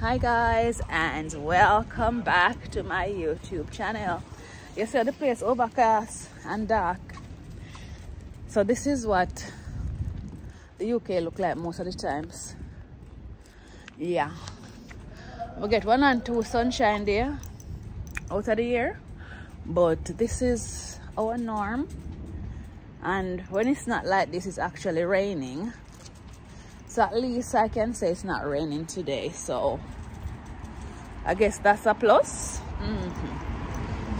Hi guys, and welcome back to my YouTube channel. You see the place overcast and dark, so this is what the UK look like most of the times. Yeah, we get 1 and 2 sunshine there out of the year, but this is our norm. And when it's not like this, it's actually raining. So at least I can say it's not raining today, so I guess that's a plus.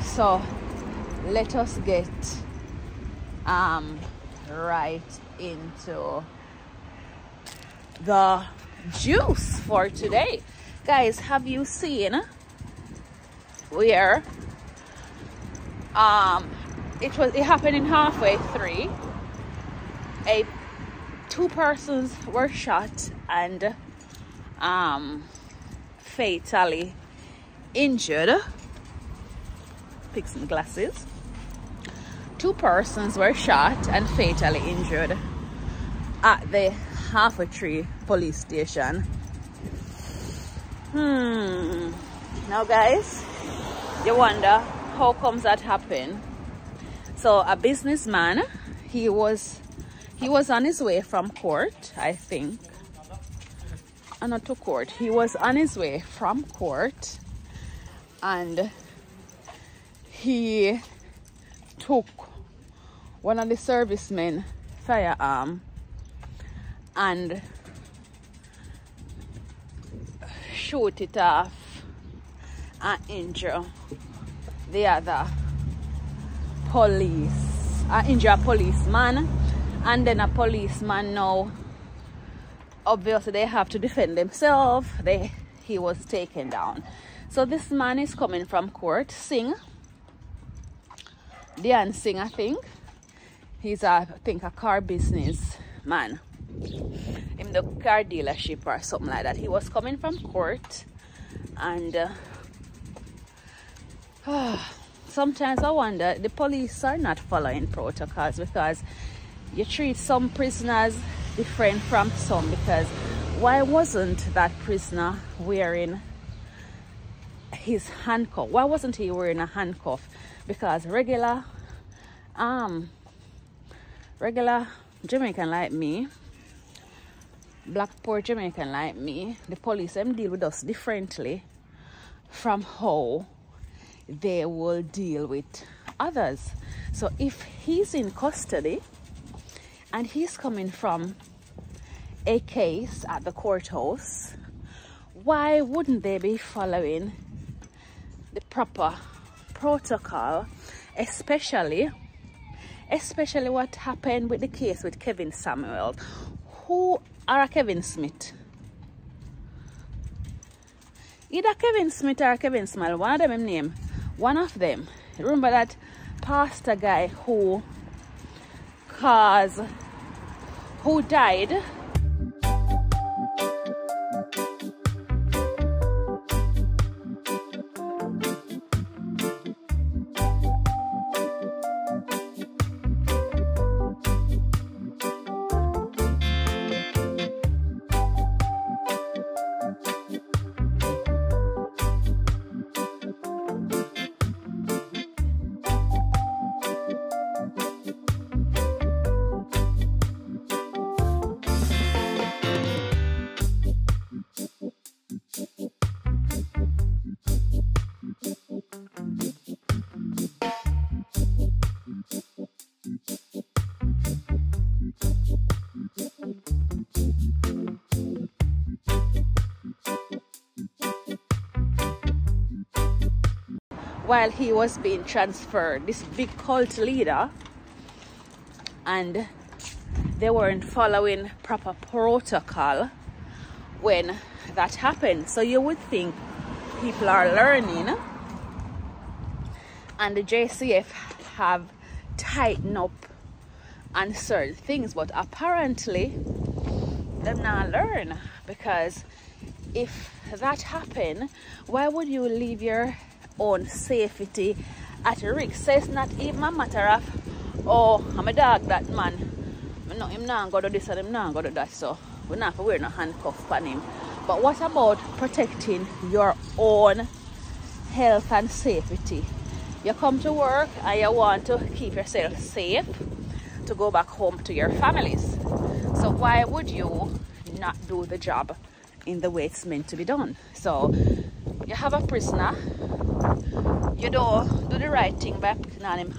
So let us get right into the juice for today. Guys, have you seen where it happened in halfway 3? Two persons were shot and fatally injured. Pick some glasses. 2 persons were shot and fatally injured at the Halfway 3 police station. Now guys, you wonder how comes that happen. So a businessman, he was on his way from court, I think. Not to court. He was on his way from court, and he took one of the servicemen firearm and shoot it off and injure the other injure a policeman. And then a policeman, now obviously they have to defend themselves. He was taken down. So this man is coming from court. Dian Singh, I think. He's I think a car business man in the car dealership or something like that. He was coming from court, and sometimes I wonder the police are not following protocols, because you treat some prisoners different from some. Because why wasn't that prisoner wearing his handcuff? Why wasn't he wearing a handcuff? Because regular Jamaican like me, black poor Jamaican like me, the police them deal with us differently from how they will deal with others. So if he's in custody and he's coming from a case at the courthouse, why wouldn't they be following the proper protocol, especially what happened with the case with Kevin Samuel? Who are Kevin Smith? Either Kevin Smith or Kevin Samuel, one of them in name. One of them. Remember that pastor guy who died? While he was being transferred, this big cult leader, and they weren't following proper protocol when that happened. So you would think people are learning, and the JCF have tightened up on certain things, but apparently they're not learn. Because if that happened, why would you leave your own safety at risk? So it's not even a matter of, oh, I'm a dog, that man, him not go do this and him not go do that, so we not have to wear no handcuff on him. But what about protecting your own health and safety? You come to work and you want to keep yourself safe to go back home to your families. So why would you not do the job in the way it's meant to be done? So you have a prisoner, you do the right thing by putting on him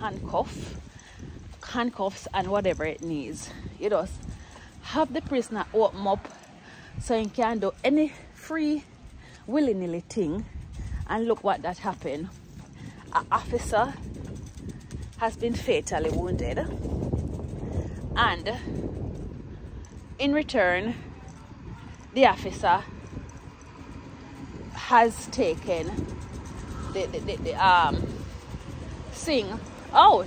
handcuffs and whatever it needs. You just have the prisoner open up so he can do any free willy-nilly thing, and look what that happened. An officer has been fatally wounded, and in return the officer has taken the thing out.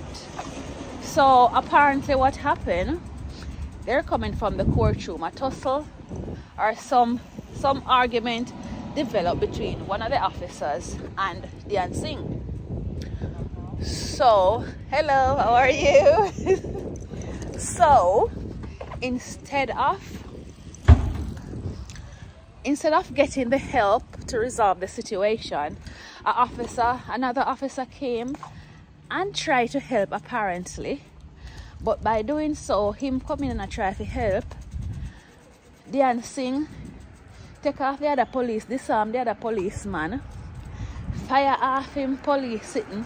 So apparently what happened, they're coming from the courtroom, a tussle or some argument developed between one of the officers and the unseen. So hello, how are you? So instead of getting the help to resolve the situation, another officer came and tried to help apparently, but by doing so, him coming in and try to help, the unseen take off the other police, disarm the other policeman, fire off him police sitting,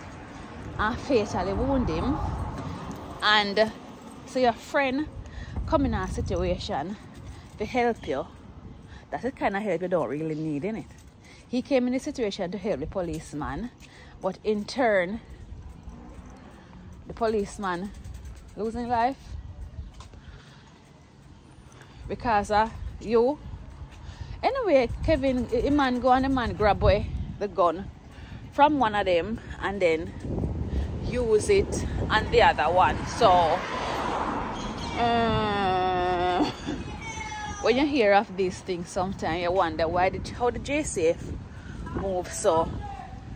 and fatally wound him. And so your friend come in a situation to help you. That's the kind of help you don't really need, innit? He came in a situation to help the policeman, but in turn, the policeman losing life because of you. Anyway, Kevin, a man go and a man grab away the gun from one of them and then use it on the other one. So when you hear of these things, sometimes you wonder how the JCF move so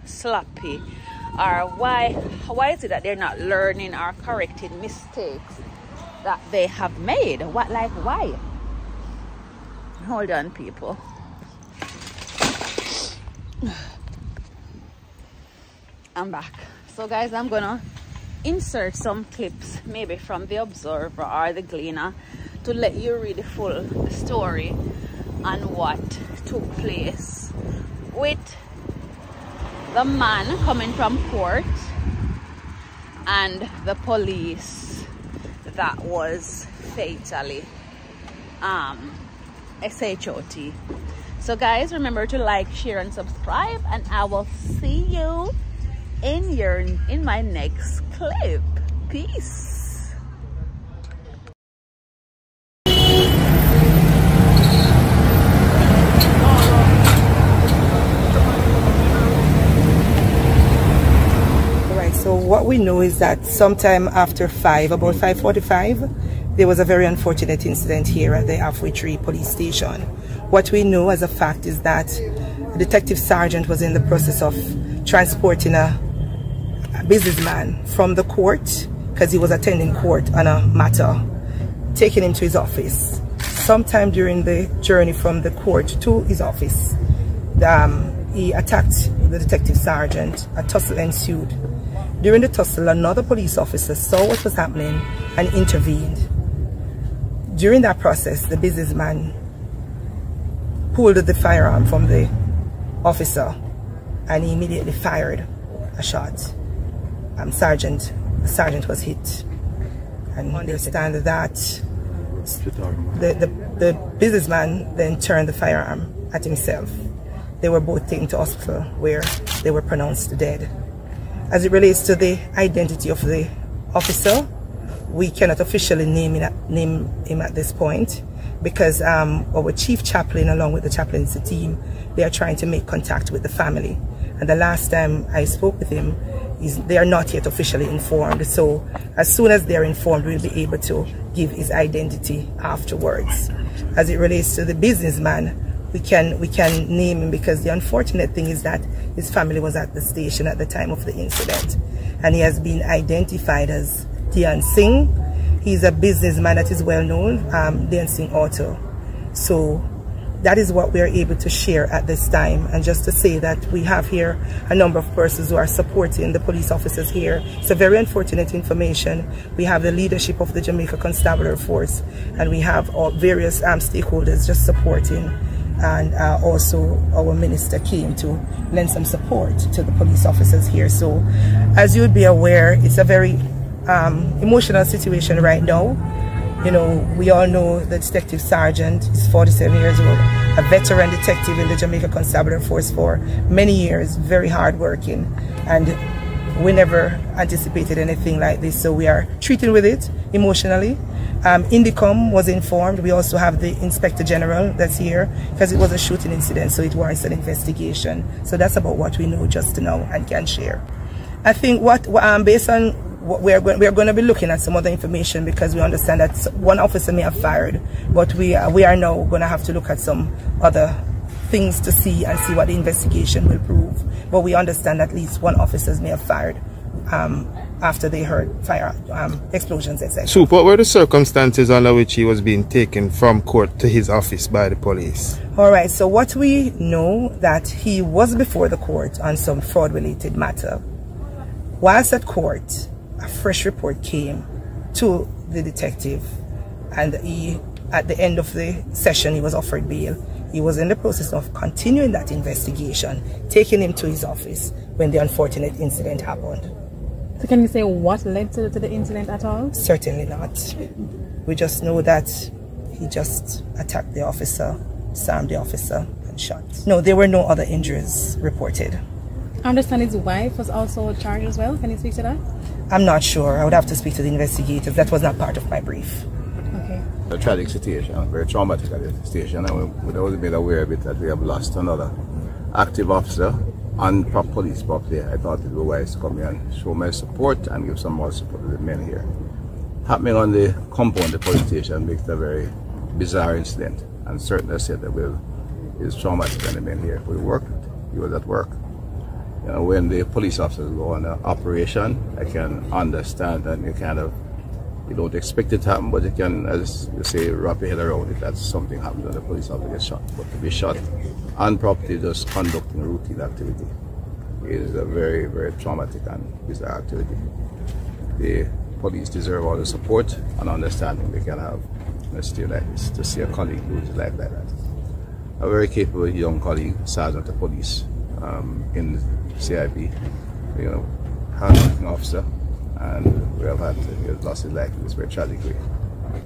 sloppy, or why is it that they're not learning or correcting mistakes that they have made? Why? Hold on, people. I'm back. So guys, I'm gonna insert some clips maybe from the Observer or the Gleaner to let you read the full story on what took place with the man coming from court and the police that was fatally SHOT. So guys, remember to like, share and subscribe, and I will see you in my next clip. Peace. So what we know is that sometime after about 5:45, there was a very unfortunate incident here at the Halfway Tree police station. What we know as a fact is that a detective sergeant was in the process of transporting a businessman from the court, because he was attending court on a matter, taking him to his office. Sometime during the journey from the court to his office, he attacked the detective sergeant. A tussle ensued. During the tussle, another police officer saw what was happening and intervened. During that process, the businessman pulled the firearm from the officer and he immediately fired a shot. The sergeant was hit. And understand that the businessman then turned the firearm at himself. They were both taken to hospital where they were pronounced dead. As it relates to the identity of the officer, we cannot officially name him at this point, because our chief chaplain, along with the chaplaincy team, they are trying to make contact with the family. And the last time I spoke with him, they are not yet officially informed. So as soon as they are informed, we'll be able to give his identity afterwards. As it relates to the businessman, we can name him, because the unfortunate thing is that his family was at the station at the time of the incident, and he has been identified as Dian Singh. He's a businessman that is well known, Dian Singh Auto. So that is what we are able to share at this time. And just to say that we have here a number of persons who are supporting the police officers here. It's a very unfortunate information. We have the leadership of the Jamaica Constabulary Force, and we have all various stakeholders just supporting. And also our minister came to lend some support to the police officers here. So as you would be aware, it's a very emotional situation right now. You know, we all know the Detective Sergeant is 47 years old, a veteran detective in the Jamaica Constabulary Force for many years, very hardworking, and we never anticipated anything like this, so we are treating with it emotionally. Indicom was informed. We also have the Inspector General that's here because it was a shooting incident, so it warrants an investigation. So that's about what we know just now and can share. I think what based on what we are going to be looking at some other information, because we understand that one officer may have fired, but we are now going to have to look at some other things to see and see what the investigation will prove. But we understand at least one officer may have fired after they heard fire explosions, etc. So what were the circumstances under which he was being taken from court to his office by the police? All right, so what we know that he was before the court on some fraud-related matter. Whilst at court, a fresh report came to the detective, and at the end of the session, he was offered bail. He was in the process of continuing that investigation, taking him to his office when the unfortunate incident happened. So can you say what led to the incident at all? Certainly not. We just know that he just attacked the officer, slammed the officer, and shot. No, there were no other injuries reported. I understand his wife was also charged as well. Can you speak to that? I'm not sure. I would have to speak to the investigators. That was not part of my brief. Okay. A tragic situation, very traumatic situation, and we was made aware of it that we have lost another active officer on police property. I thought it was wise to come here and show my support and give some more support to the men here. Happening on the compound, the police station, makes a very bizarre incident, and certainly I said that it's traumatic on the men here. We worked, he was at work. You know, when the police officers go on an operation, I can understand and you don't expect it to happen, but you can, as you say, wrap your head around it. That's something happens when the police officer gets shot. But to be shot on property just conducting routine activity is a very, very traumatic and bizarre activity. The police deserve all the support and understanding they can have in a state like this, to see a colleague lose his life like that. A very capable young colleague, sergeant of police in CIP, you know, hard-working officer, and we have had he has lost his life in this very tragic way.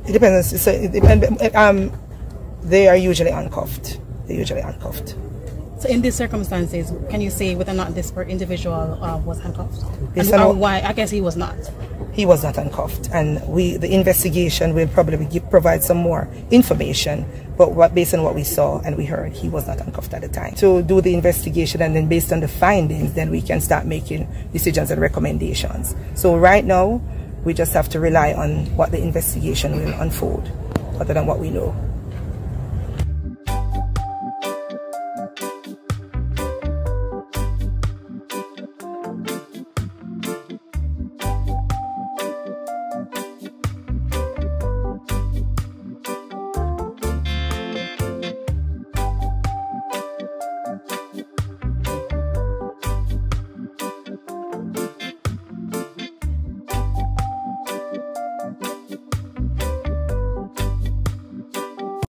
It depends. They are usually uncuffed. They're usually uncuffed. So in these circumstances, can you say whether or not this individual was handcuffed? And why? I guess he was not. He was not handcuffed, and the investigation will probably provide some more information. But based on what we saw and we heard, he was not handcuffed at the time. To do the investigation, and then based on the findings, then we can start making decisions and recommendations. So right now, we just have to rely on what the investigation will unfold, other than what we know.